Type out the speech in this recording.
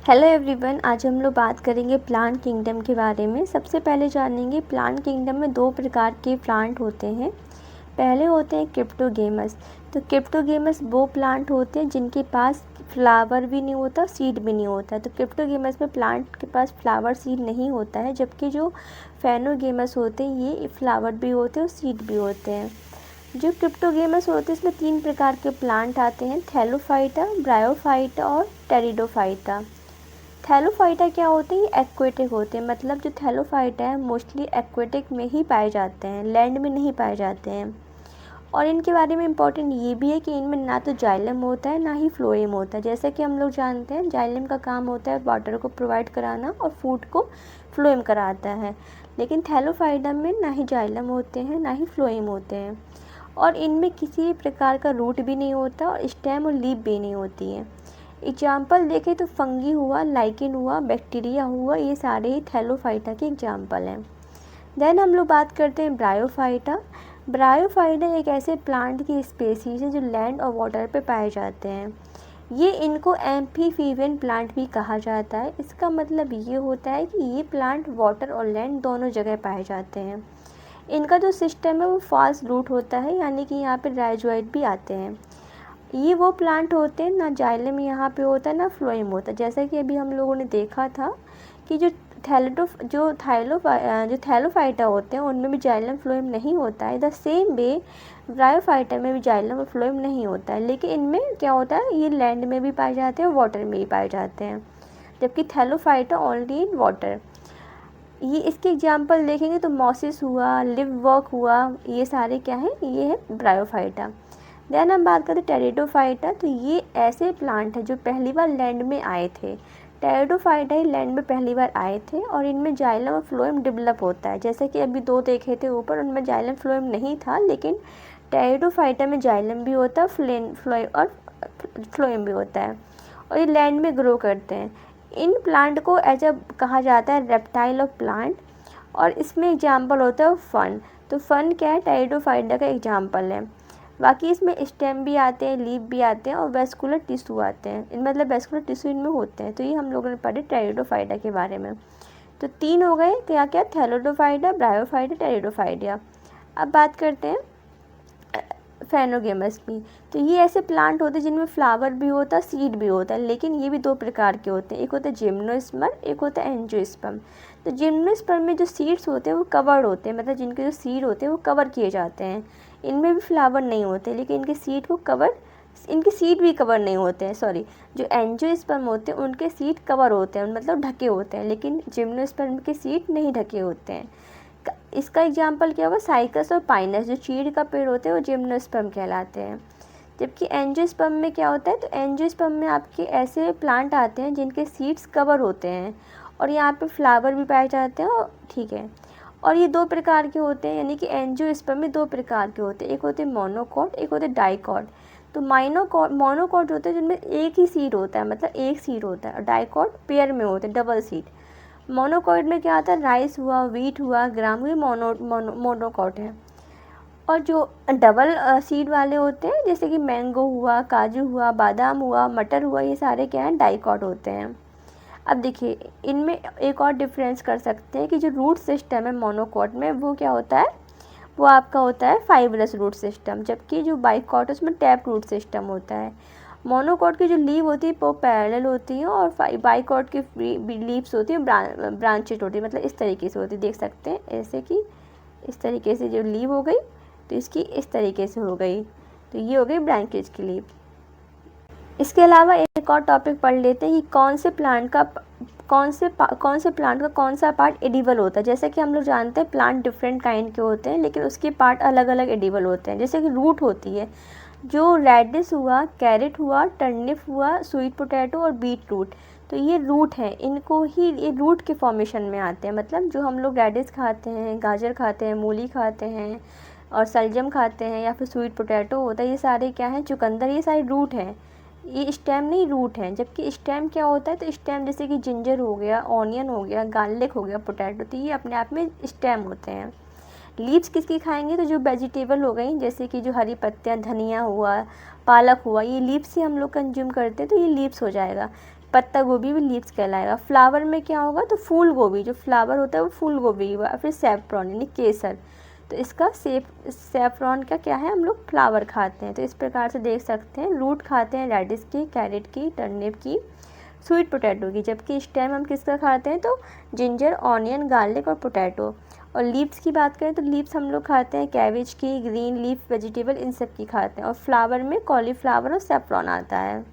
Hello everyone, आज हम लोग बात करेंगे प्लांट किंगडम के बारे में। सबसे पहले जानेंगे प्लांट किंगडम में दो प्रकार के प्लांट होते हैं। पहले होते हैं क्रिप्टोगेमस। तो क्रिप्टोगेमस वो प्लांट होते हैं जिनके पास फ्लावर भी नहीं होता, सीड भी नहीं होता। तो क्रिप्टोगेमस में प्लांट के पास फ्लावर सीड नहीं होता है, जबकि जो फेनोगेमस होते हैं ये फ्लावर भी होते हैं और सीड भी होते हैं। जो क्रिप्टोगेमस होते हैं इसमें तीन प्रकार के प्लांट आते हैं: थैलोफाइटा, ब्रायोफाइटा और टेरिडोफाइटा। थैलोफाइटा क्या होते हैं? ये एक्वेटिक होते हैं। मतलब जो थैलोफाइटा है मोस्टली एक्वेटिक में ही पाए जाते हैं, लैंड में नहीं पाए जाते हैं। और इनके बारे में इम्पोर्टेंट ये भी है कि इनमें ना तो जाइलम होता है ना ही फ्लोएम होता है। जैसे कि हम लोग जानते हैं जाइलम का काम होता है वाटर को प्रोवाइड कराना और फूड को फ्लोएम कराता है, लेकिन थैलोफाइटा में ना ही जाइलम होते हैं ना ही फ्लोएम होते हैं। और इनमें किसी भी प्रकार का रूट भी नहीं होता और स्टेम और लीफ भी नहीं होती है। एग्जाम्पल देखें तो फंगी हुआ, लाइकेन हुआ, बैक्टीरिया हुआ, ये सारे ही थैलोफाइटा के एग्जाम्पल हैं। देन हम लोग बात करते हैं ब्रायोफाइटा। ब्रायोफाइटा एक ऐसे प्लांट की स्पेसीज है जो लैंड और वाटर पे पाए जाते हैं। ये इनको एम्फीफिबियन प्लांट भी कहा जाता है। इसका मतलब ये होता है कि ये प्लांट वाटर और लैंड दोनों जगह पाए जाते हैं। इनका जो सिस्टम है वो फास्ट रूट होता है, यानी कि यहाँ पे राइजोइड भी आते हैं। ये वो प्लांट होते हैं ना जाइलम यहाँ पे होता है ना फ्लोएम होता है। जैसा कि अभी हम लोगों ने देखा था कि जो थैलोफाइटा होते हैं उनमें भी जाइलम फ्लोएम नहीं होता है। द सेम वे ब्रायोफाइटा में भी जाइलम और फ्लोएम नहीं होता है, लेकिन इनमें क्या होता है ये लैंड में भी पाए जाते हैं और वाटर में भी पाए जाते हैं, जबकि थैलोफाइटा ओनली इन वाटर। ये इसके एग्जाम्पल देखेंगे तो मॉसिस हुआ, लिव वर्क हुआ, ये सारे क्या है, ये है ब्रायोफाइटा। देन हम बात करते हैं टेरिडोफाइटा। तो ये ऐसे प्लांट है जो पहली बार लैंड में आए थे। टेरिडोफाइटा ही लैंड में पहली बार आए थे और इनमें जाइलम और फ्लोएम डेवलप होता है। जैसे कि अभी दो देखे थे ऊपर, उनमें जाइलम फ्लोएम नहीं था, लेकिन टेरिडोफाइटा में जाइलम भी होता है, फ्लोएम भी होता है और ये लैंड में ग्रो करते हैं। इन प्लांट को ऐसा कहा जाता है रेप्टाइल ऑफ प्लांट। और इसमें एग्जाम्पल होता है फन। तो फन क्या है? टेरिडोफाइटा का एग्जाम्पल है। बाकी इसमें स्टेम भी आते हैं, लीफ भी आते हैं और वेस्कुलर टिश्यू आते हैं। इन मतलब वेस्कुलर टिश्यू इनमें होते हैं। तो ये हम लोगों ने पढ़े टेरिडोफाइटा के बारे में। तो तीन हो गए, क्या क्या? थैलोडोफाइटा, ब्रायोफाइटा, टेरिडोफाइटा। अब बात करते हैं फेनोगेमस की। तो ये ऐसे प्लांट होते हैं जिनमें फ्लावर भी होता है, सीड भी होता है, लेकिन ये भी दो प्रकार के होते हैं। एक होता है जिम्नोस्पर्म, एक होता है एंजियोस्पर्म। तो जिम्नोस्पर्म में जो सीड्स होते हैं वो कवर्ड होते हैं, मतलब जिनके जो सीड होते हैं वो कवर किए जाते हैं। इनमें भी फ्लावर नहीं होते, लेकिन इनके सीड भी कवर नहीं होते हैं। सॉरी, जो एंजियोस्पर्म होते हैं उनके सीड कवर होते हैं, मतलब ढके होते हैं, लेकिन जिम्नोस्पर्म के सीड नहीं ढके होते हैं। इसका एग्जाम्पल क्या होगा? साइकस और पाइनस, जो चीड़ का पेड़ होते हैं वो जिम्नोस्पर्म कहलाते हैं। जबकि एंजियोस्पर्म में क्या होता है? तो एंजियोस्पर्म में आपके ऐसे प्लांट आते हैं जिनके सीड्स कवर होते हैं और यहाँ पे फ्लावर भी पाए जाते हैं, और ठीक है। और ये दो प्रकार के होते हैं, यानी कि एंजियोस्पर्म में दो प्रकार के होते हैं, एक होते हैं मोनोकॉट, एक होते हैं डाइकॉट। तो मोनोकॉट होते हैं जिनमें एक ही सीड होता है, मतलब एक सीड होता है, और डाइकॉट पेयर में होते हैं, डबल सीड। मोनोकॉट में क्या आता है? राइस हुआ, व्हीट हुआ, ग्राम हुई, मोनोकॉट है। और जो डबल सीड वाले होते हैं जैसे कि मैंगो हुआ, काजू हुआ, बादाम हुआ, मटर हुआ, ये सारे क्या हैं? डाइकॉट होते हैं। अब देखिए इनमें एक और डिफरेंस कर सकते हैं कि जो रूट सिस्टम है मोनोकॉट में वो क्या होता है? वो आपका होता है फाइब्रस रूट सिस्टम, जबकि जो बाइकॉट उसमें टैप रूट सिस्टम होता है। मोनोकॉट की जो लीव होती है वो पैरेलल होती है और बाइकॉट की लीव्स होती हैं ब्रांचेड होती है, मतलब इस तरीके से होती है, देख सकते हैं ऐसे कि इस तरीके से जो लीव हो गई तो इसकी इस तरीके से हो गई, तो ये हो गई ब्रांचेज की लीव। इसके अलावा एक और टॉपिक पढ़ लेते हैं कि कौन से प्लांट का कौन सा पार्ट एडिबल होता है। जैसे कि हम लोग जानते हैं प्लांट डिफरेंट काइंड के होते हैं, लेकिन उसके पार्ट अलग अलग एडिबल होते हैं। जैसे कि रूट होती है, जो रेडिश हुआ, कैरेट हुआ, टर्निप हुआ, स्वीट पोटैटो और बीट रूट, तो ये रूट है। इनको ही ये रूट के फॉर्मेशन में आते हैं। मतलब जो हम लोग रेडिश खाते हैं, गाजर खाते हैं, मूली खाते हैं और सलजम खाते हैं, या फिर स्वीट पोटैटो होता है, ये सारे क्या हैं? चुकंदर, ये सारे रूट हैं। ये स्टेम नहीं, रूट हैं। जबकि स्टेम क्या होता है? तो स्टेम जैसे कि जिंजर हो गया, ऑनियन हो गया, गार्लिक हो गया, पोटैटो, तो ये अपने आप में स्टेम होते हैं। लीव्स किसकी खाएंगे? तो जो वेजिटेबल हो गई, जैसे कि जो हरी पत्तियाँ, धनिया हुआ, पालक हुआ, ये लीव्स से हम लोग कंज्यूम करते हैं, तो ये लीव्स हो जाएगा। पत्ता गोभी भी लीव्स कहलाएगा। फ्लावर में क्या होगा, तो फूल गोभी, जो फ्लावर होता है वो फूल गोभी हुआ। फिर सैफरॉन यानी केसर, तो इसका सैफरॉन का क्या है, हम लोग फ्लावर खाते हैं। तो इस प्रकार से देख सकते हैं, रूट खाते हैं रेडिश की, कैरेट की, टर्निप की, स्वीट पोटैटो की, जबकि स्टेम हम किसका खाते हैं, तो जिंजर, ऑनियन, गार्लिक और पोटैटो। और लीव्स की बात करें तो लीव्स हम लोग खाते हैं कैबेज की, ग्रीन लीफ वेजिटेबल, इन सब की खाते हैं। और फ्लावर में कॉलीफ्लावर और सैफरॉन आता है।